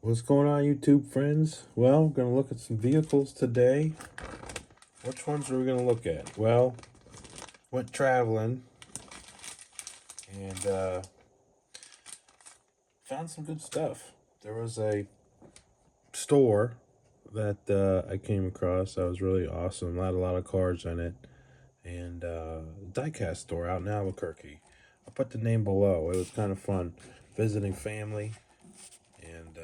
What's going on, YouTube friends? Well, we're going to look at some vehicles today. Which ones are we going to look at? Well, went traveling and found some good stuff. There was a store that I came across that was really awesome. A lot of cars in it. And Diecast store out in Albuquerque. I'll put the name below. It was kind of fun visiting family and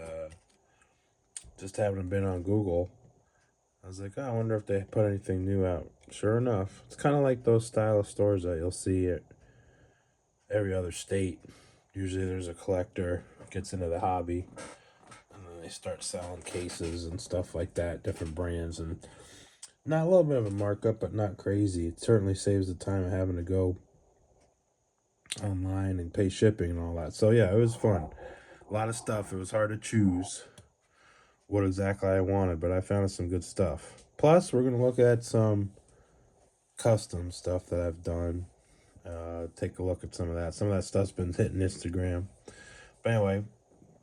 just having been on Google. I was like, oh, I wonder if they put anything new out. Sure enough, it's kind of like those style of stores that you'll see at every other state. Usually there's a collector gets into the hobby, and then they start selling cases and stuff like that, different brands, and not a little bit of a markup, but not crazy. It certainly saves the time of having to go online and pay shipping and all that. So yeah, it was fun. A lot of stuff. It was hard to choose what exactly I wanted, but I found some good stuff. Plus, we're going to look at some custom stuff that I've done. Take a look at some of that. Some of that stuff's been hitting Instagram. But anyway,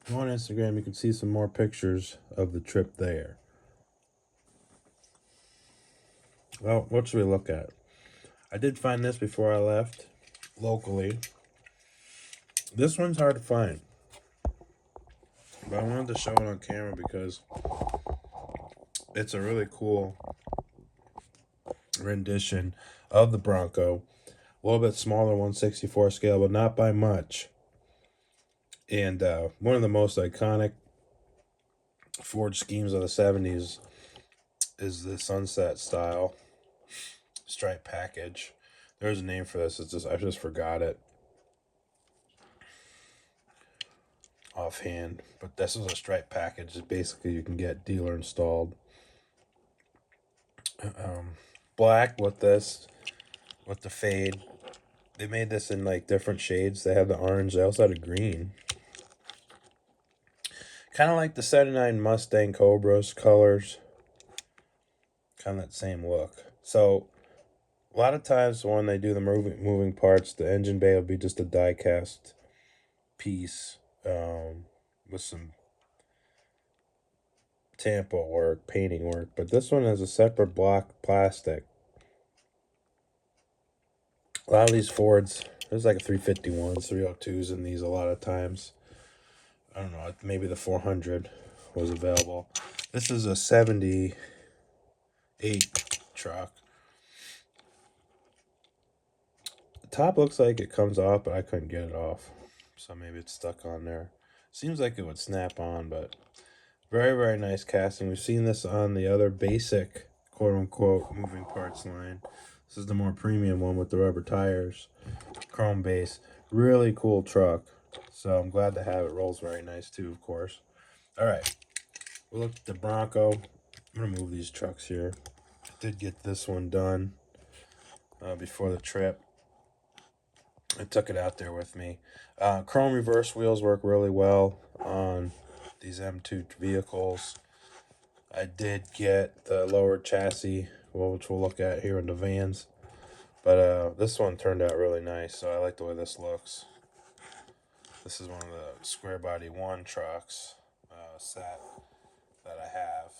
go on Instagram, you can see some more pictures of the trip there. Well, what should we look at? I did find this before I left, locally. This one's hard to find. But I wanted to show it on camera because it's a really cool rendition of the Bronco. A little bit smaller 1/64 scale, but not by much. And one of the most iconic Ford schemes of the 70s is the sunset style stripe package. There's a name for this. I just forgot it offhand. But this is a stripe package. Basically, you can get dealer installed. Black with this, with the fade. They made this in like different shades. They had the orange. They also had a green. Kind of like the 79 Mustang Cobra's colors. Kind of that same look. So, a lot of times when they do the moving parts, the engine bay will be just a die-cast piece with some tampo work, painting work. But this one has a separate block plastic. A lot of these Fords, there's like a 351s, 302s in these a lot of times. I don't know, maybe the 400 was available. This is a 78 truck. The top looks like it comes off, but I couldn't get it off. So maybe it's stuck on there. Seems like it would snap on, but very, very nice casting. We've seen this on the other basic, quote-unquote, moving parts line. This is the more premium one with the rubber tires, chrome base. Really cool truck. So I'm glad to have it. Rolls very nice too, of course. All right, we'll look at the Bronco. I'm gonna move these trucks here. I did get this one done before the trip. I took it out there with me. Chrome reverse wheels work really well on these M2 vehicles. I did get the lower chassis, which we'll look at here in the vans. But this one turned out really nice, so I like the way this looks. This is one of the square body one trucks set that I have.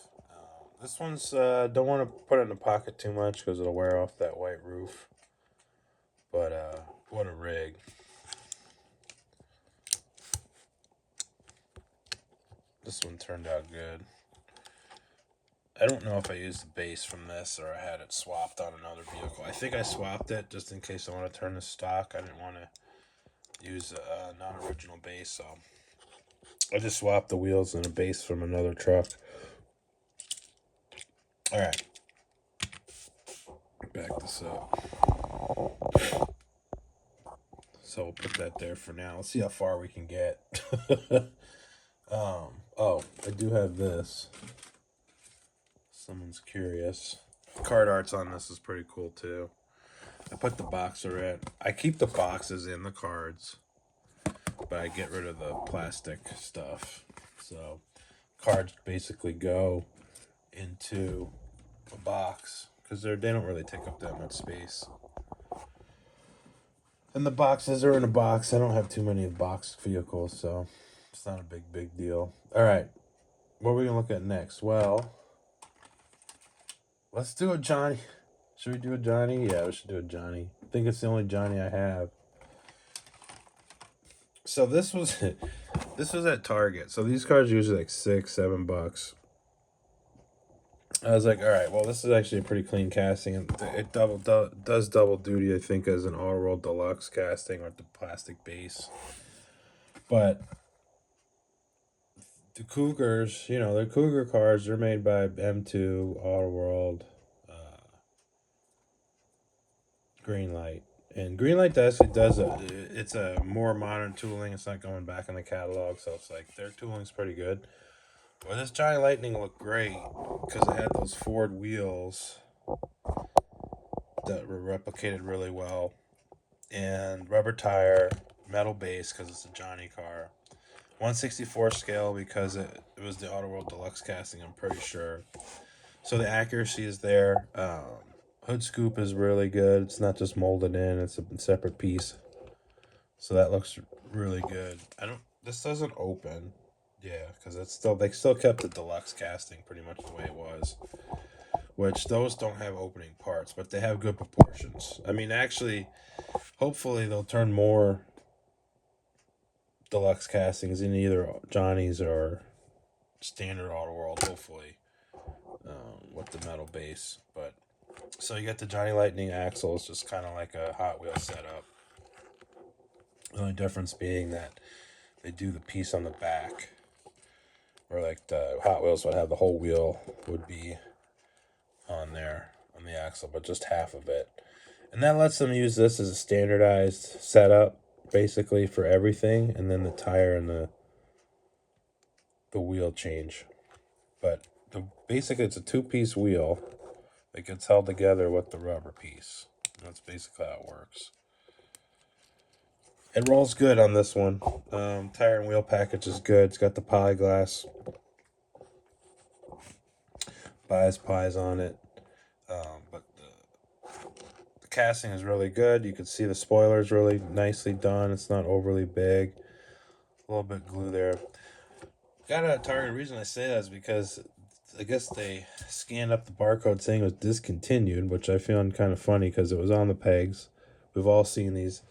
This one's, don't want to put it in the pocket too much because it'll wear off that white roof. But what a rig. This one turned out good. I don't know if I used the base from this or I had it swapped on another vehicle. I think I swapped it just in case I want to turn this stock. I didn't want to use a non-original base, so I just swapped the wheels and a base from another truck. All right. Back this up. So we'll put that there for now. Let's see how far we can get. Oh, I do have this. Someone's curious. Card arts on this is pretty cool too. I put the boxer in. I keep the boxes in the cards, but I get rid of the plastic stuff. So cards basically go into a box because they don't really take up that much space. And the boxes are in a box. I don't have too many box vehicles, so it's not a big deal. All right. what are we going to look at next? Well, let's do a Johnny. Should we do a Johnny? Yeah, we should do a Johnny. I think it's the only Johnny I have. So this was this was at Target. So these cars are usually like $6-7. I was like, all right, well, this is actually a pretty clean casting. It does double duty, I think, as an All World Deluxe casting with the plastic base. But the Cougars, you know, the Cougar cars, they're made by M2, Auto World, Greenlight. And Greenlight actually it's a more modern tooling. It's not going back in the catalog, so it's like their tooling's pretty good. Well, this Johnny Lightning looked great because it had those Ford wheels that were replicated really well, and rubber tire, metal base because it's a Johnny car, 1/64 scale because it was the Auto World Deluxe casting, I'm pretty sure. So the accuracy is there. Hood scoop is really good. It's not just molded in; it's a separate piece. So that looks really good. This doesn't open. Yeah, because they still kept the deluxe casting pretty much the way it was. Which those don't have opening parts, but they have good proportions. I mean, actually, hopefully they'll turn more deluxe castings in either Johnny's or standard Auto World, hopefully, with the metal base. But so you got the Johnny Lightning axle. It's just kind of like a Hot Wheels setup. The only difference being that they do the piece on the back, or like the Hot Wheels would have the whole wheel would be on there on the axle, but just half of it. And that lets them use this as a standardized setup basically for everything, and then the tire and the wheel change. But basically it's a two-piece wheel that gets held together with the rubber piece. That's basically how it works. It rolls good on this one. Tire and wheel package is good. It's got the polyglass pies on it. But the casting is really good. You can see the spoiler's really nicely done. It's not overly big. A little bit glue there. Got it at Target. The reason I say that is because I guess they scanned up the barcode saying it was discontinued, which I found kind of funny because it was on the pegs. We've all seen these.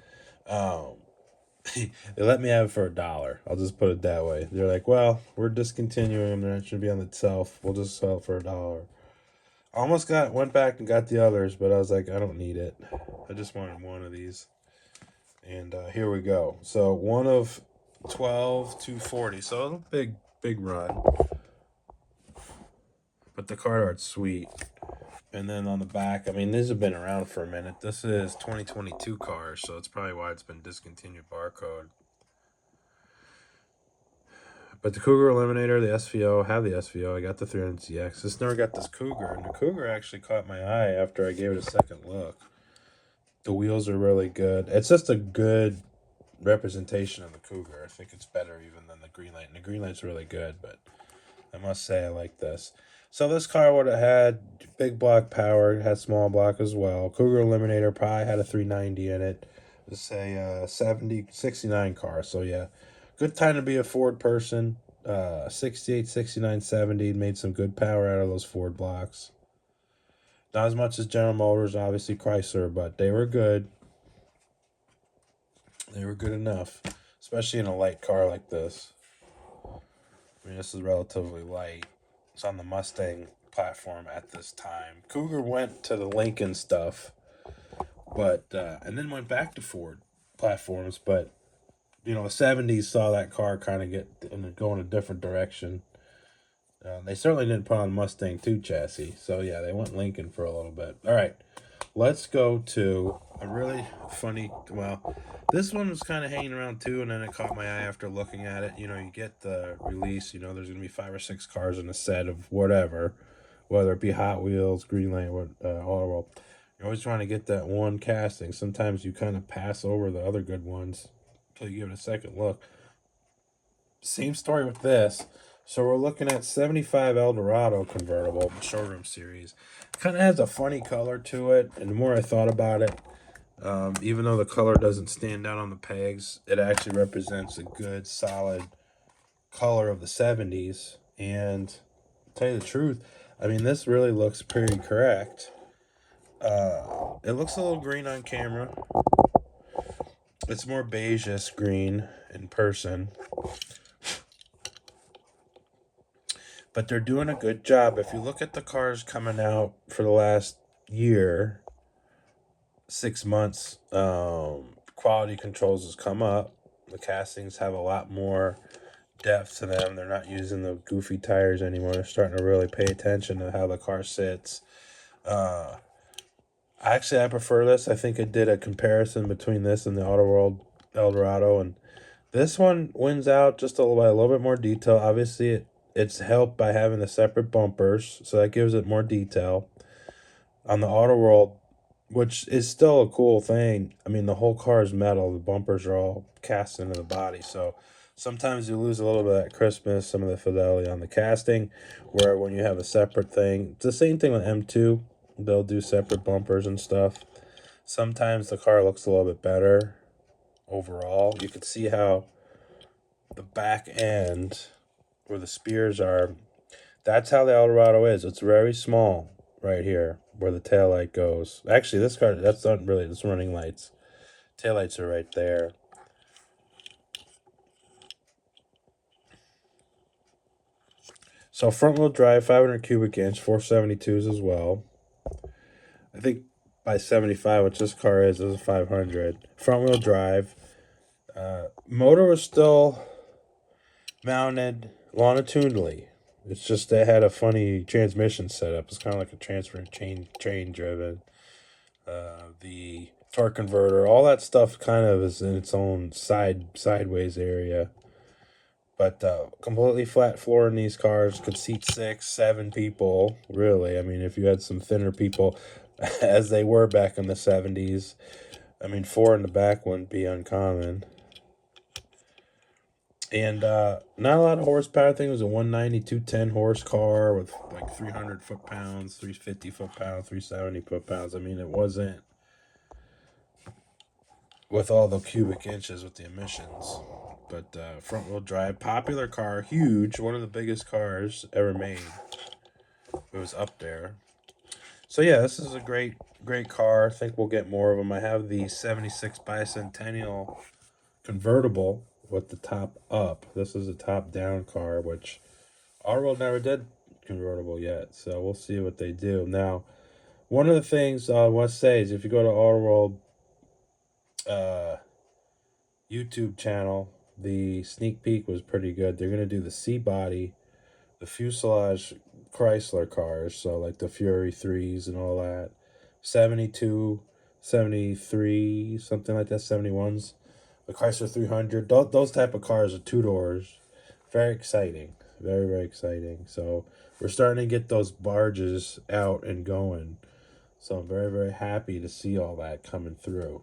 They let me have it for $1. I'll just put it that way. They're like, well, we're discontinuing them. They're not going to be on the shelf. We'll just sell it for $1. I almost went back and got the others, but I was like, I don't need it. I just wanted one of these. And here we go. So one of 12 to 40. So a big run. But the card art's sweet. And then on the back, I mean, these have been around for a minute. This is 2022 cars, so it's probably why it's been discontinued barcode. But the Cougar Eliminator, the SVO, I have the SVO. I got the 300ZX. Just never got this Cougar. And the Cougar actually caught my eye after I gave it a second look. The wheels are really good. It's just a good representation of the Cougar. I think it's better even than the Greenlight. And the Greenlight's really good, but I must say I like this. So this car would have had big block power. It had small block as well. Cougar Eliminator probably had a 390 in it. It's a 69 car. So yeah, good time to be a Ford person. 68, 69, 70. Made some good power out of those Ford blocks. Not as much as General Motors, obviously Chrysler, but they were good. They were good enough, especially in a light car like this. I mean, this is relatively light. It's on the Mustang platform at this time. Cougar went to the Lincoln stuff, but and then went back to Ford platforms. But you know, the 70s saw that car kind of go in a different direction. They certainly didn't put on Mustang 2 chassis, so yeah, they went Lincoln for a little bit. All right, let's go to a really funny. Well, this one was kind of hanging around too, and then it caught my eye after looking at it. You know, you get the release. You know, there's gonna be 5 or 6 cars in a set of whatever, whether it be Hot Wheels, Greenlight, Auto World. You're always trying to get that one casting. Sometimes you kind of pass over the other good ones until you give it a second look. Same story with this. So we're looking at 75 Eldorado convertible showroom series. Kind of has a funny color to it, and the more I thought about it, even though the color doesn't stand out on the pegs, it actually represents a good, solid color of the 70s. And to tell you the truth, I mean, this really looks pretty correct. It looks a little green on camera. It's more beigeish green in person. But they're doing a good job. If you look at the cars coming out for the last year, 6 months, quality controls has come up. The castings have a lot more depth to them. They're not using the goofy tires anymore. They're starting to really pay attention to how the car sits. Actually, I prefer this. I think it did a comparison between this and the Auto World Eldorado, and this one wins out just a little bit more detail. Obviously, it's helped by having the separate bumpers, so that gives it more detail. On the Auto World, which is still a cool thing, I mean, the whole car is metal. The bumpers are all cast into the body, so sometimes you lose a little bit of that crispness, some of the fidelity on the casting, where when you have a separate thing, it's the same thing with M2. They'll do separate bumpers and stuff. Sometimes the car looks a little bit better overall. You can see how the back end, where the spears are, that's how the Eldorado is. It's very small right here, where the tail light goes. Actually, this car, that's not really, it's running lights. Tail lights are right there. So front wheel drive, 500 cubic inch, 472s as well. I think by 75, which this car is a 500. Front wheel drive. Motor was still mounted longitudinally. It's just they had a funny transmission setup. It's kind of like a transfer chain driven. The torque converter, all that stuff kind of is in its own sideways area. But completely flat floor in these cars could seat 6, 7 people. Really, I mean, if you had some thinner people, as they were back in the 70s, I mean, 4 in the back wouldn't be uncommon. And not a lot of horsepower. I think it was a 190, 210 horse car with like 300 foot-pounds, 350 foot-pounds, 370 foot-pounds. I mean, it wasn't with all the cubic inches with the emissions. But front-wheel drive, popular car, huge, one of the biggest cars ever made. It was up there. So yeah, this is a great car. I think we'll get more of them. I have the 76 Bicentennial convertible with the top up. This is a top down car, which Auto World never did convertible yet. So we'll see what they do. Now, one of the things I want to say is if you go to Auto World YouTube channel, the sneak peek was pretty good. They're going to do the C-body, the fuselage Chrysler cars, so like the Fury 3s and all that. 72, 73, something like that, 71s. The Chrysler 300, those type of cars are 2 doors. Very exciting. Very, very exciting. So we're starting to get those barges out and going. So I'm very, very happy to see all that coming through.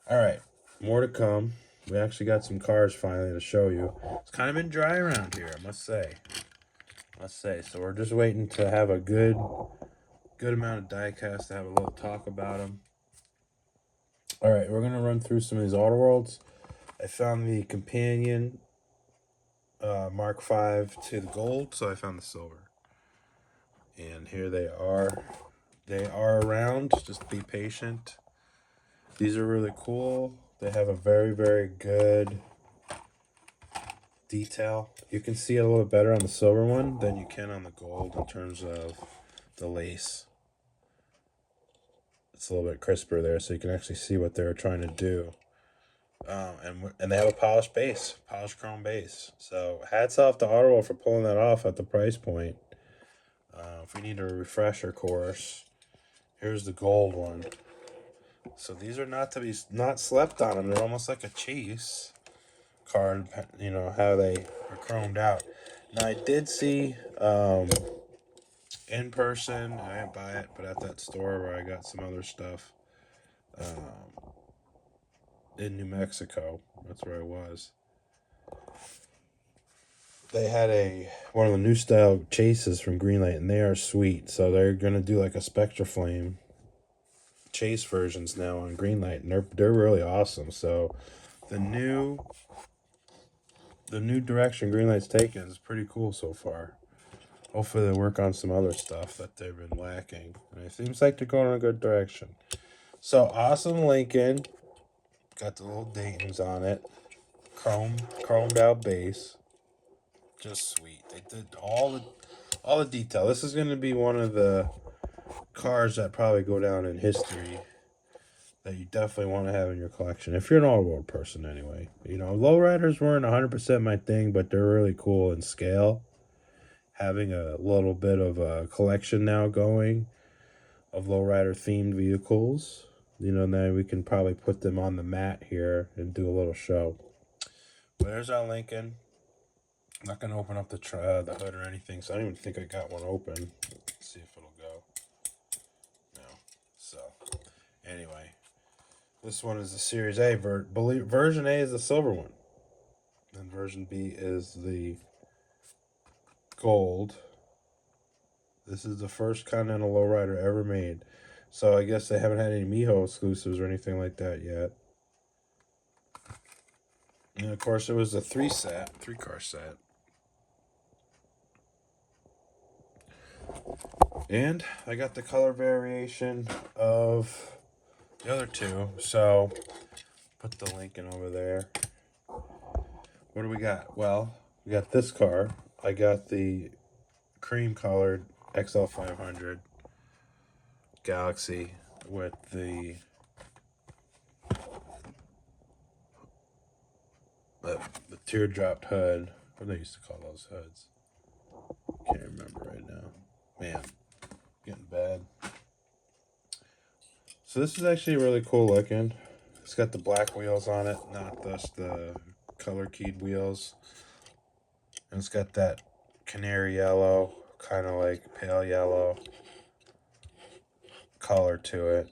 All right, more to come. We actually got some cars finally to show you. It's kind of been dry around here, I must say. So we're just waiting to have a good amount of diecast to have a little talk about them. All right, we're gonna run through some of these Auto Worlds. I found the companion Mark V to the gold, so I found the silver. And here they are. They are around. Just be patient. These are really cool. They have a very, very good detail. You can see it a little bit better on the silver one than you can on the gold in terms of the lace. It's a little bit crisper there, so you can actually see what they're trying to do. And they have a polished base, polished chrome base. So hats off to Auto World for pulling that off at the price point. If we need a refresher course, here's the gold one. So these are not slept on them. They're almost like a chase card, you know, how they are chromed out. Now I did see in person, I didn't buy it, but at that store where I got some other stuff in New Mexico, that's where I was. They had one of the new style chases from Greenlight, and they are sweet. So they're gonna do like a Spectraflame chase versions now on Greenlight, and they're really awesome. So the new direction Greenlight's taken is pretty cool so far. Hopefully they work on some other stuff that they've been lacking. And it seems like they're going in a good direction. So awesome Lincoln. Got the little Daytons on it. Chromed out base. Just sweet. They did all the detail. This is going to be one of the cars that probably go down in history that you definitely want to have in your collection. If you're an all-world person anyway. You know, lowriders weren't 100% my thing, but they're really cool in scale. Having a little bit of a collection now going of lowrider themed vehicles. You know, then we can probably put them on the mat here and do a little show. But there's our Lincoln. I'm not going to open up the hood or anything, so I don't even think I got one open. Let's see if it'll go. No. So, anyway. This one is the Series A. Version A is the silver one. And version B is the gold. This is the first Continental lowrider ever made. So I guess they haven't had any Miho exclusives or anything like that yet. And of course it was a three-car set. And I got the color variation of the other two. So put the Lincoln over there. What do we got? Well, we got this car. I got the cream colored XL500 Galaxie with the teardropped hood. What do they used to call those hoods? Can't remember right now. Man, getting bad. So this is actually really cool looking. It's got the black wheels on it, not just the color keyed wheels. And it's got that canary yellow, kind of like pale yellow color to it.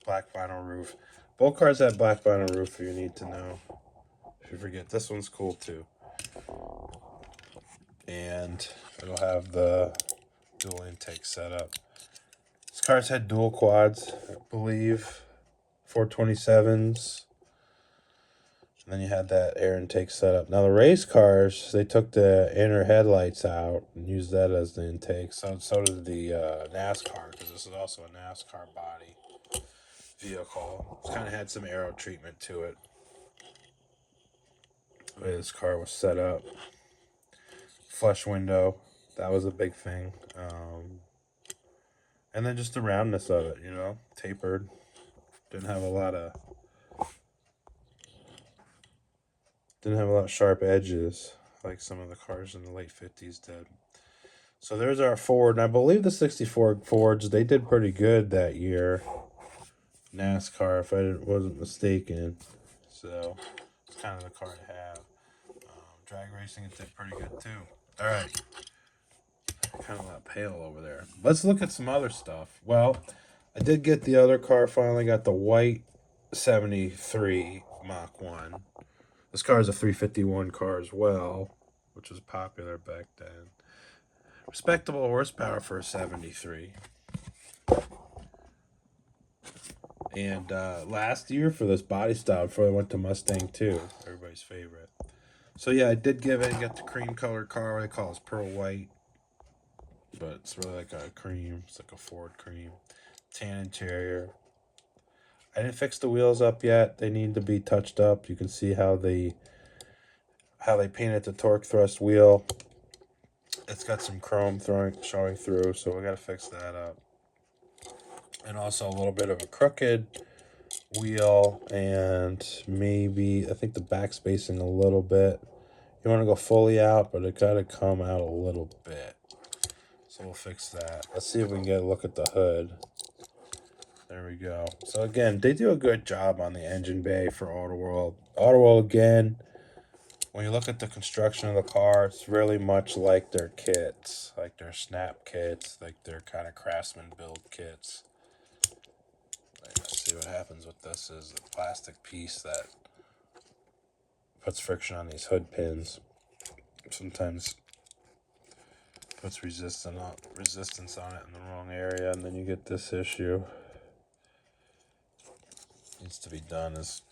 Black vinyl roof. Both cars have black vinyl roof if you need to know. If you forget, this one's cool too. And it'll have the dual intake setup. This car's had dual quads, I believe. 427s. And then you had that air intake setup. Now the race cars, they took the inner headlights out and used that as the intake. So did the NASCAR, because this is also a NASCAR body vehicle. It's kind of had some aero treatment to it. The way this car was set up. Flush window, that was a big thing. And then just the roundness of it, you know, tapered. Didn't have a lot of sharp edges like some of the cars in the late 50s did. So there's our Ford, and I believe the 64 Fords, they did pretty good that year. NASCAR, if I wasn't mistaken. So it's kind of the car to have. Drag racing, it did pretty good too. All right. Kind of a lot pale over there. Let's look at some other stuff. Well, I did get the other car finally. Got the white 73 Mach 1. This car is a 351 car as well, which was popular back then. Respectable horsepower for a 73. And last year for this body style, before I went to Mustang 2, everybody's favorite. So yeah, I did get the cream colored car. They call it pearl white, but it's really like a cream. It's like a Ford cream. Tan interior. I didn't fix the wheels up yet. They need to be touched up. You can see how they painted the torque thrust wheel. It's got some chrome showing through, so we got to fix that up. And also a little bit of a crooked wheel, and maybe I think the back spacing a little bit. You want to go fully out, but it got to come out a little bit. So we'll fix that. Let's see if we can get a look at the hood. There we go. So again, they do a good job on the engine bay for Autoworld. Autoworld, again, when you look at the construction of the car, it's really much like their kits, like their snap kits, like their kind of craftsman build kits. Let's see what happens with this is a plastic piece that puts friction on these hood pins. Sometimes puts resistance on it in the wrong area, and then you get this issue. Needs to be done is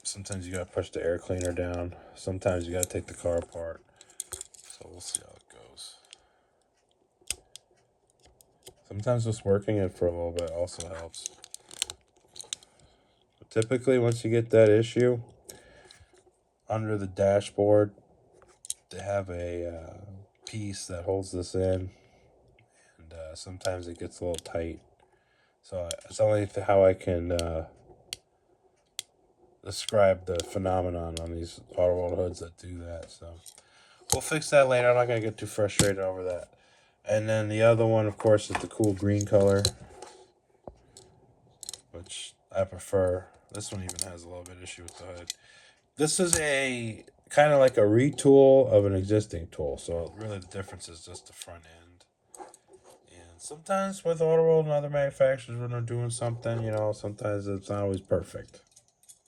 sometimes you gotta push the air cleaner down. Sometimes you gotta take the car apart. So we'll see how it goes. Sometimes just working it for a little bit also helps. But typically, once you get that issue, under the dashboard, they have a piece that holds this in, and sometimes it gets a little tight. So it's only how I can describe the phenomenon on these auto world hoods that do that. So we'll fix that later. I'm not going to get too frustrated over that. And then the other one, of course, is the cool green color, which I prefer. This one even has a little bit of issue with the hood. This is a kind of like a retool of an existing tool. So really the difference is just the front end. And sometimes with Auto World and other manufacturers, when they're doing something, you know, sometimes it's not always perfect.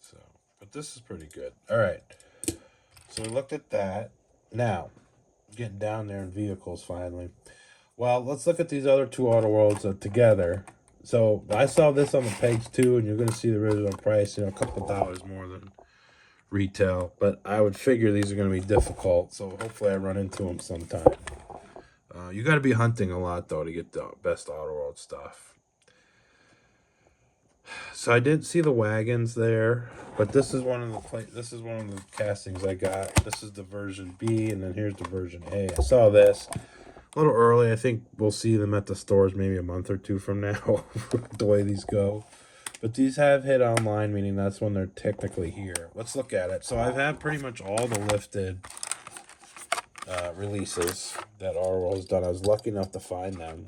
So, but this is pretty good. All right. So we looked at that. Now, getting down there in vehicles finally. Well, let's look at these other two Auto Worlds together. So I saw this on the pegs too, and you're going to see the original price, you know, a couple dollars more than retail. But I would figure these are going to be difficult, so hopefully I run into them sometime. You got to be hunting a lot though to get the best Auto World stuff. So I didn't see the wagons there, but this is one of the castings I got. This is the version B, and then here's the version A. I saw this a little early. I think we'll see them at the stores maybe a month or two from now, the way these go. But these have hit online, meaning that's when they're technically here. Let's look at it. So I've had pretty much all the lifted releases that Arwell has done. I was lucky enough to find them.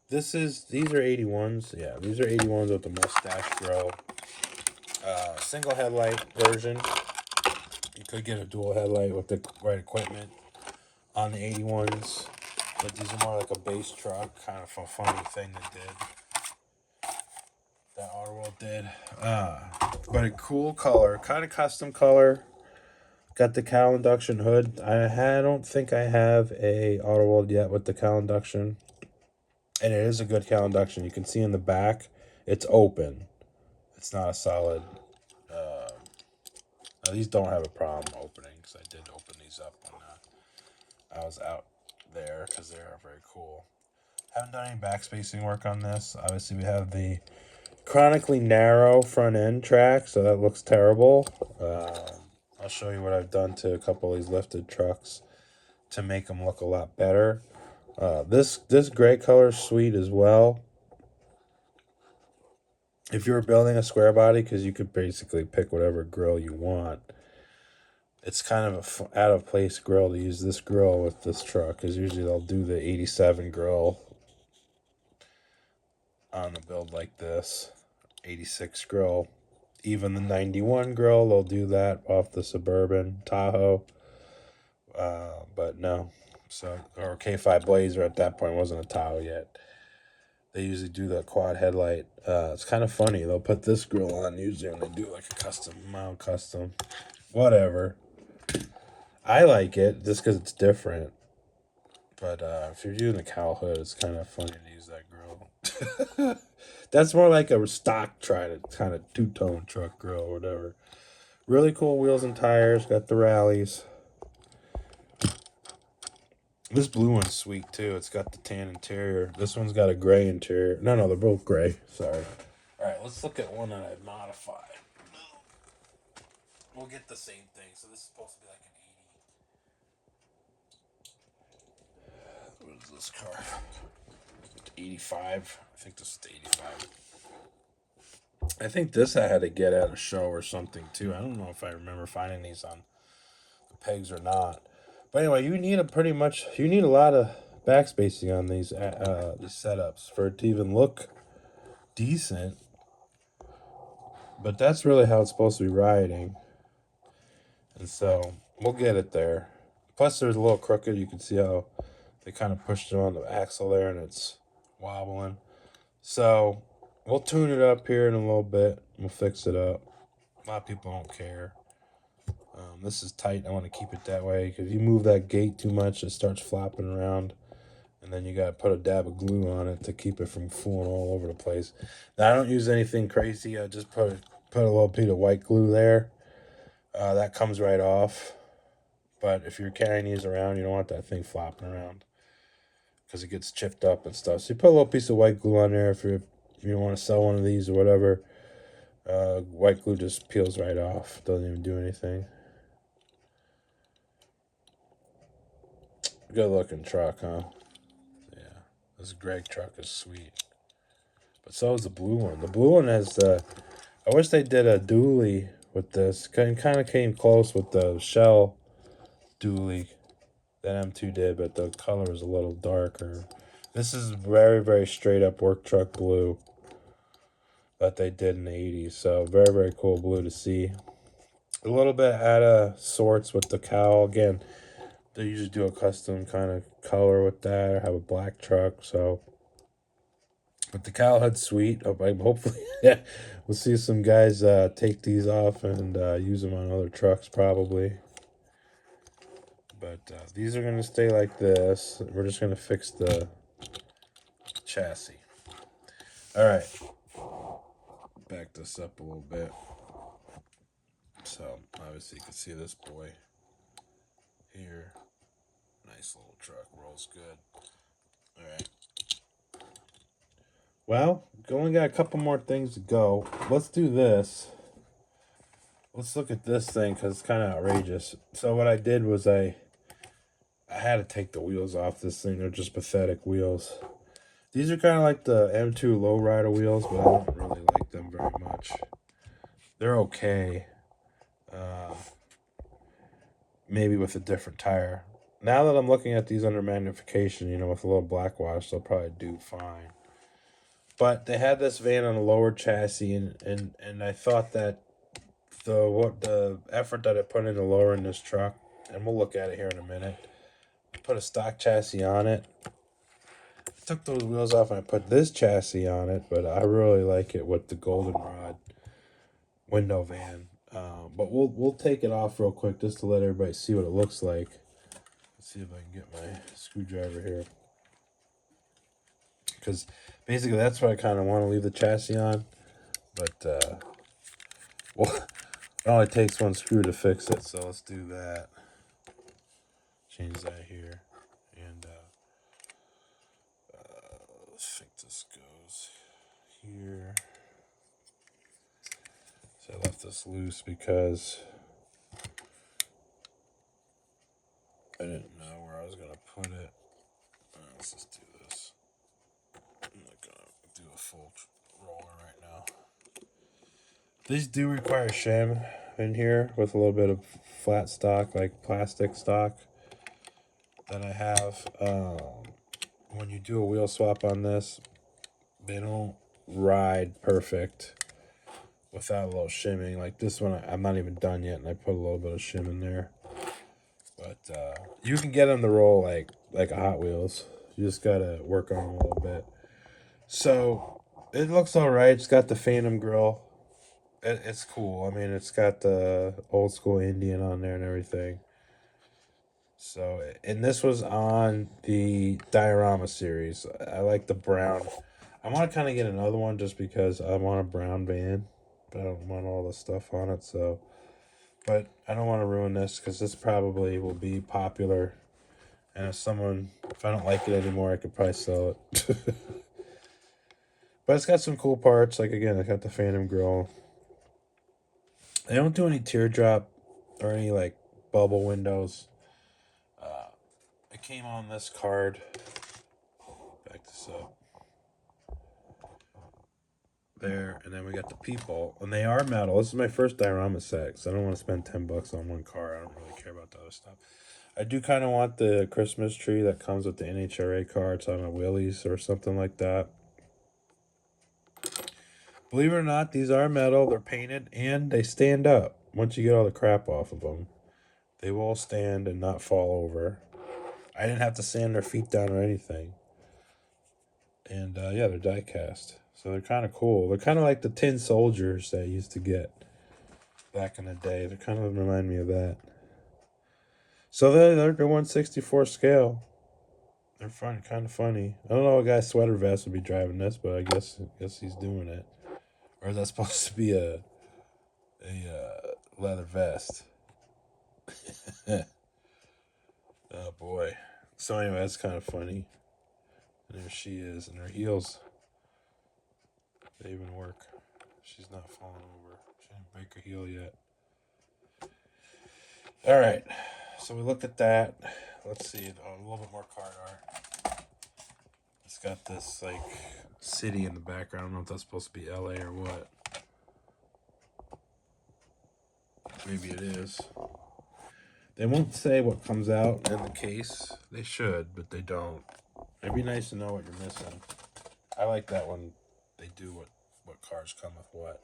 These are 81s. Yeah, these are 81s with the mustache grill. Single headlight version. You could get a dual headlight with the right equipment on the 81s. But these are more like a base truck. Kind of a funny thing that Autoworld did. But a cool color. Kind of custom color. Got the cowl induction hood. I don't think I have a Autoworld yet with the cowl induction. And it is a good cowl induction. You can see in the back, it's open. It's not a solid. These don't have a problem opening, because I did open these up when I was out there, because they are very cool. Haven't done any backspacing work on this. Obviously, we have the chronically narrow front end track, so that looks terrible. I'll show you what I've done to a couple of these lifted trucks to make them look a lot better. This gray color is sweet as well. If you were building a square body, because you could basically pick whatever grill you want, it's kind of a out of place grill to use this grill with this truck, because usually they'll do the 87 grill on a build like this, 86 grill, even the 91 grill, they'll do that off the Suburban Tahoe. But no. So, or K5 Blazer at that point wasn't a Tahoe yet. They usually do the quad headlight. It's kind of funny. They'll put this grill on usually when they do like a custom mount, custom, whatever. I like it just because it's different. But if you're using a cowl hood, it's kind of funny to use that grill. That's more like a stock kind of two-tone truck grill or whatever. Really cool wheels and tires. Got the rallies. This blue one's sweet too. It's got the tan interior. This one's got a gray interior. No, they're both gray. Sorry. All right, let's look at one that I've modified. We'll get the same thing. So this is supposed to be like an 80. What is this car? 85. I think this is the 85. I think this I had to get at a show or something too. I don't know if I remember finding these on the pegs or not. But anyway, you need a lot of backspacing on these setups for it to even look decent. But that's really how it's supposed to be riding. And so we'll get it there. Plus there's a little crooked. You can see how they kind of pushed it on the axle there and it's wobbling. So we'll tune it up here in a little bit. We'll fix it up. A lot of people don't care. This is tight. I want to keep it that way, because if you move that gate too much, it starts flopping around, and then you got to put a dab of glue on it to keep it from fooling all over the place. Now, I don't use anything crazy. I just put a little piece of white glue there. That comes right off. But if you're carrying these around, you don't want that thing flopping around, because it gets chipped up and stuff. So you put a little piece of white glue on there if you want to sell one of these or whatever. White glue just peels right off. Doesn't even do anything. Good looking truck, huh? Yeah. This Greg truck is sweet. But so is the blue one. The blue one has I wish they did a dually with this. Kind of came close with the shell dually that M2 did, but the color is a little darker. This is very, very straight up work truck blue that they did in the 80s. So very, very cool blue to see. A little bit out of sorts with the cowl. Again, they usually do a custom kind of color with that or have a black truck. So, but the cowl head's sweet. Hopefully, yeah, we'll see some guys take these off and use them on other trucks probably. But these are going to stay like this. We're just going to fix the chassis. All right. Back this up a little bit. So, obviously you can see this boy here. Nice little truck. Rolls good. All right. Well, we only got a couple more things to go. Let's do this. Let's look at this thing because it's kind of outrageous. So what I did was I had to take the wheels off this thing. They're just pathetic wheels. These are kind of like the M2 Lowrider wheels, but I don't really like them very much. They're okay. Maybe with a different tire. Now that I'm looking at these under magnification, with a little black wash, they'll probably do fine. But they had this van on a lower chassis, and I thought that the effort that I put into lowering this truck, and we'll look at it here in a minute, put a stock chassis on it. I took those wheels off and I put this chassis on it, but I really like it with the goldenrod window van. But we'll take it off real quick just to let everybody see what it looks like. Let's see if I can get my screwdriver here. Because basically that's what I kind of want to leave the chassis on. But, well, it only takes one screw to fix it, so let's do that. Change that here. And let's think this goes here. So I left this loose because I didn't know where I was going to put it. Let's just do this. I'm not going to do a full roller right now. These do require shim in here with a little bit of flat stock, like plastic stock that I have. When you do a wheel swap on this, they don't ride perfect without a little shimming. Like this one, I'm not even done yet, and I put a little bit of shim in there. But you can get them to roll like a Hot Wheels. You just gotta work on them a little bit. So it looks all right. It's got the Phantom grill. It's cool. I mean, it's got the old school Indian on there and everything. So, and this was on the Diorama series. I like the brown. I want to kind of get another one just because I want a brown van, but I don't want all the stuff on it. So, but I don't want to ruin this because this probably will be popular. And if I don't like it anymore, I could probably sell it. But it's got some cool parts. Like, again, I got the Phantom grill. They don't do any teardrop or any, like, bubble windows. It came on this card. Back this up. There, and then we got the people. And they are metal. This is my first Diorama set, so I don't want to spend $10 on one car. I don't really care about the other stuff. I do kind of want the Christmas tree that comes with the NHRA car. It's on a Willys or something like that. Believe it or not, these are metal. They're painted, and they stand up. Once you get all the crap off of them, they will stand and not fall over. I didn't have to sand their feet down or anything. And, yeah, they're die-cast. So they're kind of cool. They're kind of like the tin soldiers that I used to get back in the day. They kind of remind me of that. So they're 1/64 scale. They're fun, kind of funny. I don't know what guy's sweater vest would be driving this, but I guess he's doing it. Or is that supposed to be a leather vest? Oh boy. So anyway, that's kind of funny. And there she is, and her heels, they even work. She's not falling over. She didn't break her heel yet. All right, so we looked at that. Let's see, a little bit more card art. It's got this like city in the background. I don't know if that's supposed to be LA or what. Maybe it is. They won't say what comes out in the case. They should, but they don't. It'd be nice to know what you're missing. I like that when they do what cars come with what.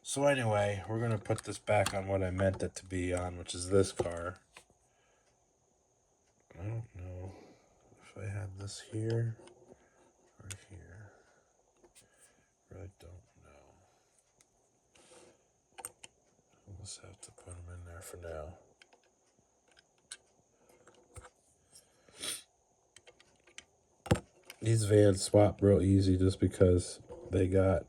So anyway, we're going to put this back on what I meant it to be on, which is this car. I don't know if I have this here or here. Really don't know. We'll just have to put them in there for now. These vans swap real easy just because they got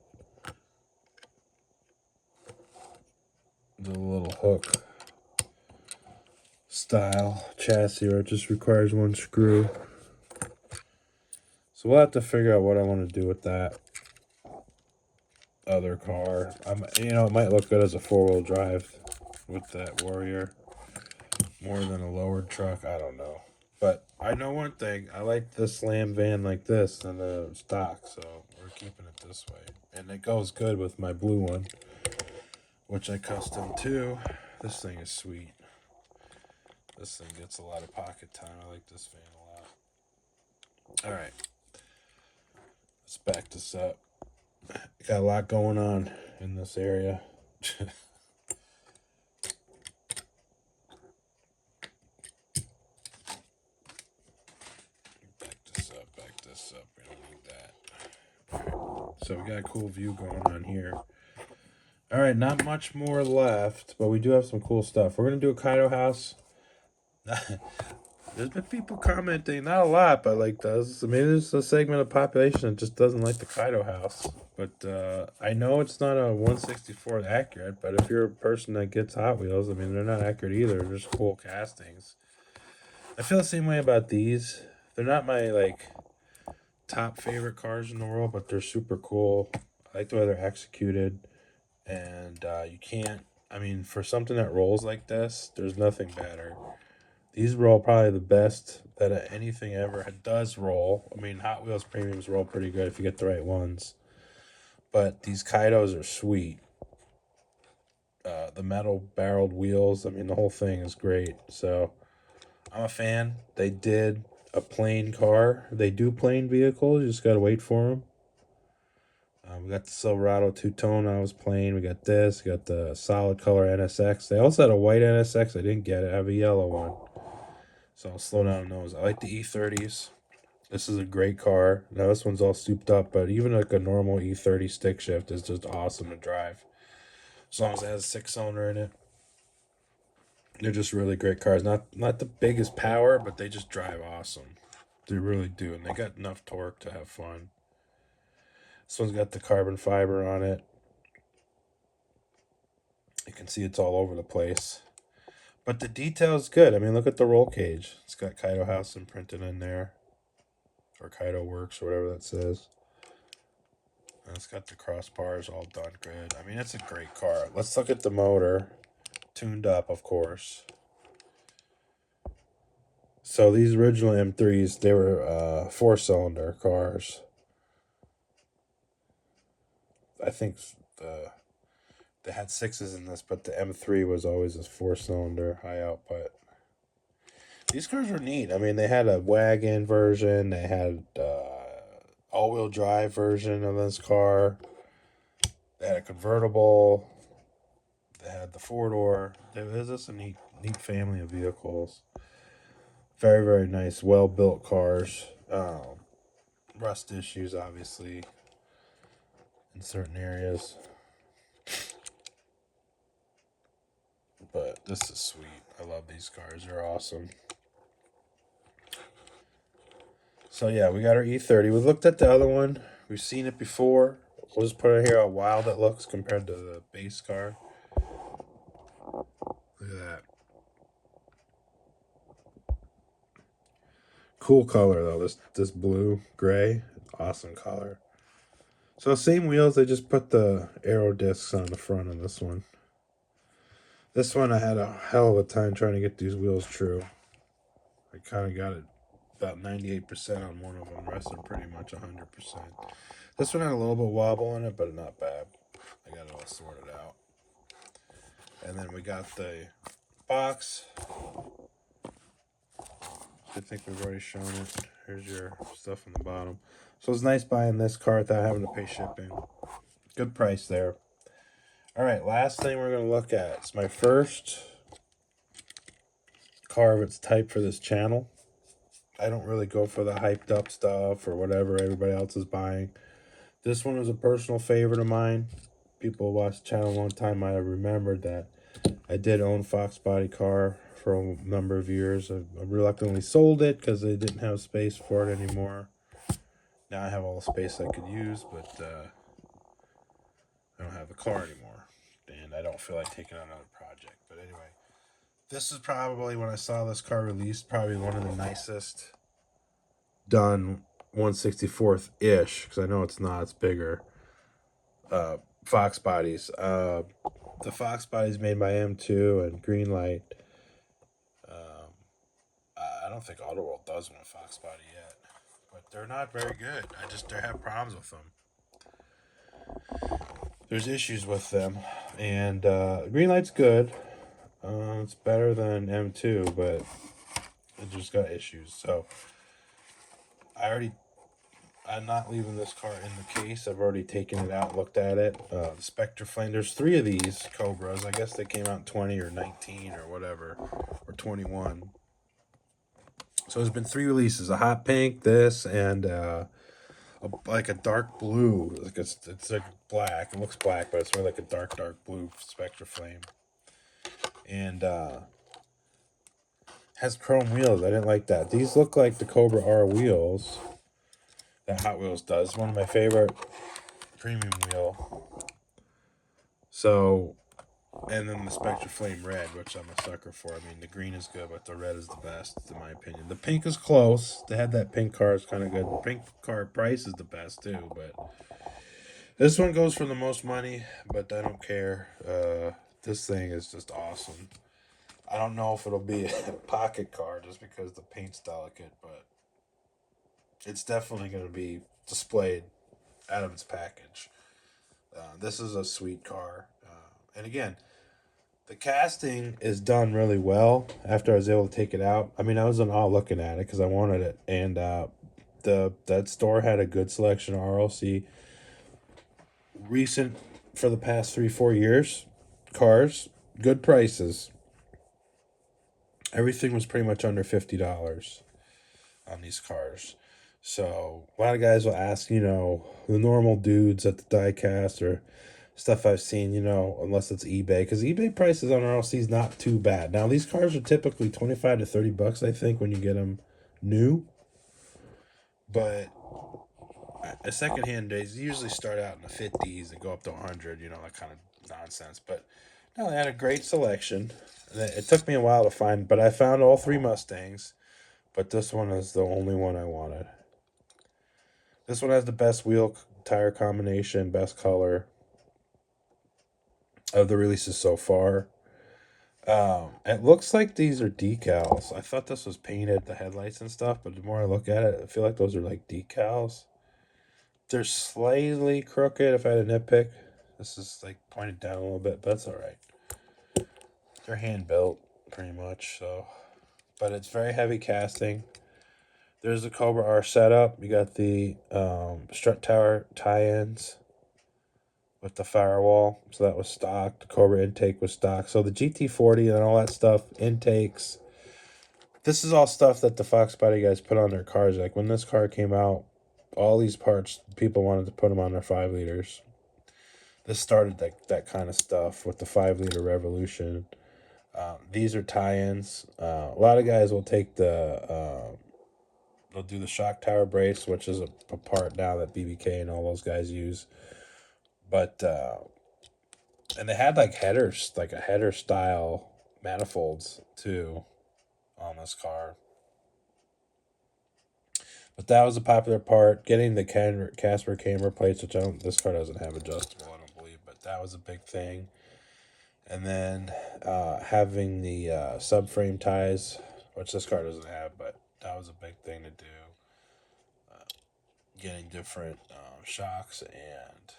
the little hook style chassis where it just requires one screw. So we'll have to figure out what I want to do with that other car. It might look good as a four-wheel drive with that Warrior more than a lowered truck. I don't know. But I know one thing. I like the slam van like this than the stock, so we're keeping it this way. And it goes good with my blue one, which I custom too. This thing is sweet. This thing gets a lot of pocket time. I like this van a lot. All right. Let's back this up. Got a lot going on in this area. Back this up. We don't need that. All right. So we got a cool view going on here. All right, not much more left, but we do have some cool stuff. We're going to do a Kaido House. There's been people commenting, not a lot, but like does. Maybe there's a segment of population that just doesn't like the Kaido House. But I know it's not a 1/64 accurate, but if you're a person that gets Hot Wheels, I mean, they're not accurate either. They're just cool castings. I feel the same way about these. They're not my, like, top favorite cars in the world, but they're super cool. I like the way they're executed. And you can't, I mean, for something that rolls like this, there's nothing better. These roll probably the best that anything ever does roll. I mean, Hot Wheels premiums roll pretty good if you get the right ones. But these Kaidos are sweet. The metal barreled wheels, I mean, the whole thing is great. So I'm a fan. They did a plain car. They do plain vehicles. You just got to wait for them. We got the Silverado two-tone I was playing. We got this. We got the solid color NSX. They also had a white NSX. I didn't get it. I have a yellow one. So I'll slow down on those. I like the E30s. This is a great car. Now this one's all souped up, but even like a normal E30 stick shift is just awesome to drive. As long as it has a 6-cylinder in it. They're just really great cars. Not the biggest power, but they just drive awesome. They really do. And they got enough torque to have fun. This one's got the carbon fiber on it. You can see it's all over the place. But the detail is good. I mean, look at the roll cage. It's got Kaido House imprinted in there. Or Kaido Works, or whatever that says. And it's got the crossbars all done good. I mean, it's a great car. Let's look at the motor. Tuned up, of course. So these original M3s, they were 4-cylinder cars. I think they had 6s in this, but the M3 was always a 4-cylinder high output. These cars were neat. I mean, they had a wagon version. They had all-wheel drive version of this car. They had a convertible. They had the 4-door. It was just a neat family of vehicles. Very, very nice, well-built cars. Rust issues, obviously, in certain areas. But this is sweet. I love these cars. They're awesome. So yeah, we got our E30. We looked at the other one. We've seen it before. We'll just put it here how wild it looks compared to the base car. Look at that. Cool color though. This blue gray, awesome color. So same wheels. They just put the aero discs on the front of this one. This one I had a hell of a time trying to get these wheels true. I kind of got it about 98% on one of them. The rest are pretty much 100%. This one had a little bit of wobble on it, but not bad. I got it all sorted out. And then we got the box. I think we've already shown it. Here's your stuff on the bottom. So it's nice buying this car without having to pay shipping. Good price there. All right, last thing we're going to look at. It's my first car of its type for this channel. I don't really go for the hyped up stuff or whatever everybody else is buying. This one was a personal favorite of mine. People who watched the channel a long time might have remembered that I did own Fox Body car for a number of years. I reluctantly sold it because they didn't have space for it anymore. Now I have all the space I could use, but I don't have the car anymore. And I don't feel like taking on another project. But anyway, this is probably, when I saw this car released, probably one of the nicest done 1/64th-ish, because I know it's not, it's bigger, Fox bodies. The Fox bodies made by M2 and Greenlight. I don't think Autoworld does one with Fox body yet, but they're not very good. I have problems with them. There's issues with them, and Greenlight's good. It's better than M2, but it just got issues. So I'm not leaving this car in the case. I've already taken it out, looked at it. The Spectraflame. There's 3 of these Cobras. I guess they came out in 20 or 19 or whatever, or 21. So there's been 3 releases: a hot pink, this, and like a dark blue. It's like black. It looks black, but it's really like a dark blue Spectraflame. And has chrome wheels. I didn't like that. These look like the Cobra R wheels that Hot Wheels does. One of my favorite premium wheel. So, and then the Spectraflame red, which I'm a sucker for. I mean, the green is good, but the red is the best, in my opinion. The pink is close. They had that pink car, is kind of good. The pink car price is the best too, but this one goes for the most money, but I don't care. This thing is just awesome. I don't know if it'll be a pocket car just because the paint's delicate, but it's definitely going to be displayed out of its package. This is a sweet car. And again, the casting is done really well after I was able to take it out. I mean, I was in awe looking at it because I wanted it. And that store had a good selection of RLC recent for the past 3-4 years cars, good prices. Everything was pretty much under $50 on these cars. So a lot of guys will ask, the normal dudes at the Diecast or stuff I've seen, unless it's eBay, because eBay prices on RLC is not too bad. Now these cars are typically $25 to $30, I think, when you get them new. But a secondhand days usually start out in the 50s and go up to 100, that kind of nonsense. But no, they had a great selection. It took me a while to find, but I found all 3 Mustangs. But this one is the only one I wanted. This one has the best wheel tire combination, best color of the releases so far. It looks like these are decals. I thought this was painted, the headlights and stuff, but the more I look at it, I feel like those are like decals. They're slightly crooked if I had a nitpick. This is like pointed down a little bit, but that's all right. They're hand built pretty much, so. But it's very heavy casting. There's the Cobra R setup. You got the strut tower tie-ins with the firewall. So that was stock. The Cobra intake was stock. So the GT40 and all that stuff, intakes. This is all stuff that the Fox Body guys put on their cars. Like when this car came out, all these parts, people wanted to put them on their 5 liters. This started that kind of stuff with the 5-liter Revolution. These are tie-ins. A lot of guys will take they'll do the shock tower brace, which is a part now that BBK and all those guys use. But and they had like headers, like a header style manifolds too on this car. But that was a popular part. Getting the Casper camber plates, which this car doesn't have adjustable, I don't believe, but that was a big thing. And then having the subframe ties, which this car doesn't have, but that was a big thing to do. Getting different shocks, and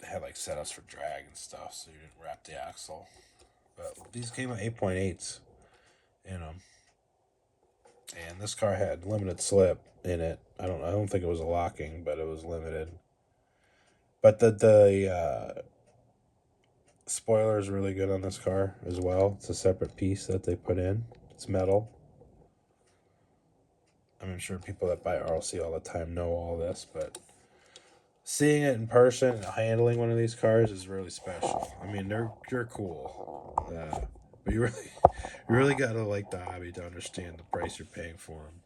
they had like setups for drag and stuff, so you didn't wrap the axle. But these came with 8.8s in them, and this car had limited slip in it. I don't think it was a locking, but it was limited. But the spoiler is really good on this car as well. It's a separate piece that they put in. It's metal. I'm sure people that buy RLC all the time know all this, but seeing it in person and handling one of these cars is really special. I mean, they're cool, but you really gotta like the hobby to understand the price you're paying for them,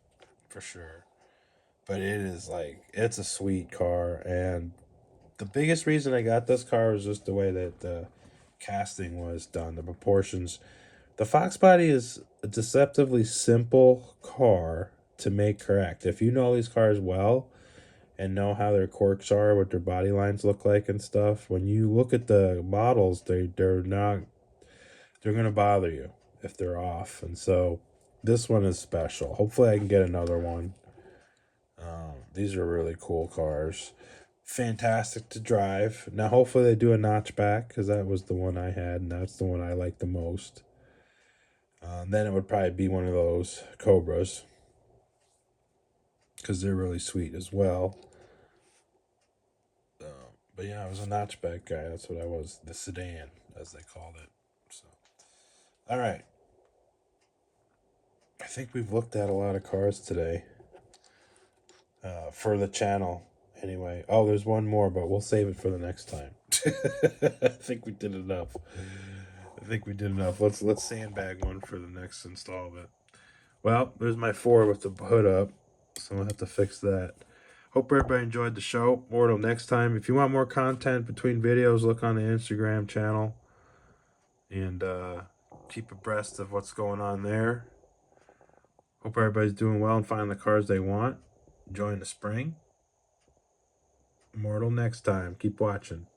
for sure. But it's a sweet car, and the biggest reason I got this car was just the way that the casting was done, the proportions. The Fox body is a deceptively simple car to make correct. If you know these cars well and know how their corks are, what their body lines look like and stuff, when you look at the models, they're gonna bother you if they're off. And so this one is special. Hopefully I can get another one. These are really cool cars. Fantastic to drive. Now hopefully they do a notchback, because that was the one I had, and that's the one I like the most. Then it would probably be one of those Cobras, because they're really sweet as well. But yeah, I was a notchback guy. That's what I was. The sedan, as they called it. So, all right. I think we've looked at a lot of cars today. For the channel, anyway. Oh, there's one more, but we'll save it for the next time. I think we did enough. Let's sandbag one for the next installment. Well, there's my 4 with the hood up, so I'll have to fix that. Hope everybody enjoyed the show. More till next time. If you want more content between videos, look on the Instagram channel and keep abreast of what's going on there. Hope everybody's doing well and finding the cars they want. Enjoying the spring. More till next time. Keep watching.